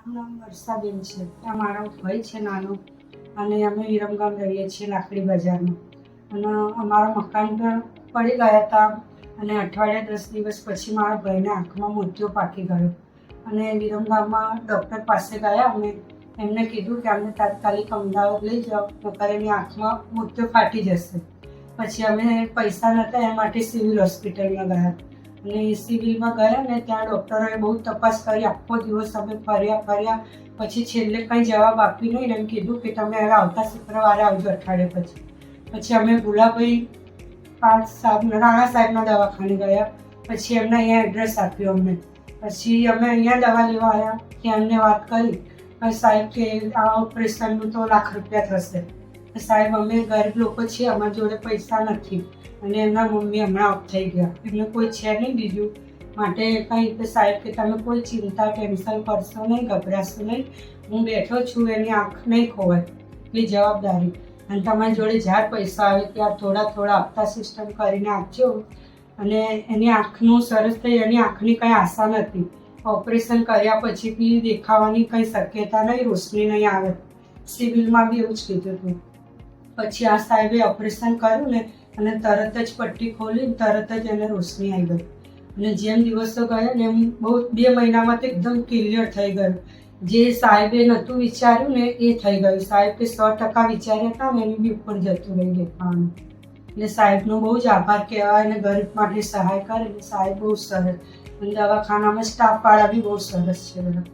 મારું નામ વર્ષાબેન છે. આ મારો ભાઈ છે નાનો, અને અમે વિરમગામ રહીએ છીએ લાકડી બજારમાં. અને અમારા મકાન પણ પડી ગયા હતા, અને અઠવાડિયા 10 દિવસ પછી મારા ભાઈને આંખમાં મોતિયો પાકી ગયો. અને વિરમગામમાં ડૉક્ટર પાસે ગયા. અમે એમને કીધું કે અમને તાત્કાલિક અમદાવાદ લઈ જાઓ, નકર એની આંખમાં મોતિયો ફાટી જશે. પછી અમે પૈસા નહોતા એ માટે સિવિલ હોસ્પિટલમાં ગયા. અને સિવિલમાં ગયા ને ત્યાં ડૉક્ટરોએ બહુ તપાસ કરી. આખો દિવસ અમે ફર્યા. પછી છેલ્લે કંઈ જવાબ આપ્યું નહીં. એમ કીધું કે તમે હવે આવતા શુક્રવારે આવજો અઠવાડિયા પછી. પછી અમે ભુલાભાઈ રાણા સાહેબના દવાખાને ગયા. પછી એમને અહીંયા એડ્રેસ આપ્યું અમને. પછી અમે અહીંયા દવા લેવા આવ્યા. ત્યાં એમને વાત કરી, સાહેબ કે આ ઓપરેશનનું તો લાખ રૂપિયા થશે. સાહેબ અમે ગરીબ લોકો છીએ, અમારી જોડે પૈસા નથી. અને એમના મમ્મી હમણાં ઓફ થઈ ગયા, એમને કોઈ છે નહીં બીજું. માટે કંઈ સાહેબ કે તમે કોઈ ચિંતા ટેન્શન કરશો નહીં, ગભરાશો નહીં. હું બેઠો છું, એની આંખ નહીં ખોવાય એટલી જવાબદારી. અને તમારી જોડે જ્યારે પૈસા આવે ત્યાં થોડા હપ્તા સિસ્ટમ કરીને આપજો. અને એની આંખનું સરસ થઈ. એની આંખની કંઈ આશા નથી. ઓપરેશન કર્યા પછી બી દેખાવાની કંઈ શક્યતા નહીં, રોશની નહીં આવે. સિવિલમાં બી એવું જ કીધું હતું. પછી આ સાહેબે ઓપરેશન કર્યું ને, અને તરત જ પટ્ટી ખોલી, તરત જ એને રોશની આવી ગઈ. અને જેમ દિવસો ગયા ને એમ બહુ 2 મહિનામાં તો એકદમ ક્લિયર થઈ ગયું. જે સાહેબે નહોતું વિચાર્યું ને એ થઈ ગયું. સાહેબ કે 100% વિચાર્યા હતા ને એની બી ઉપર જતું રહી દેખાવાનું. એટલે સાહેબનો બહુ જ આભાર કહેવાય. અને ગરીબ માટે સહાય કરે એટલે સાહેબ બહુ સરસ. અને દવાખાનામાં સ્ટાફવાળા બી બહુ સરસ છે બધા.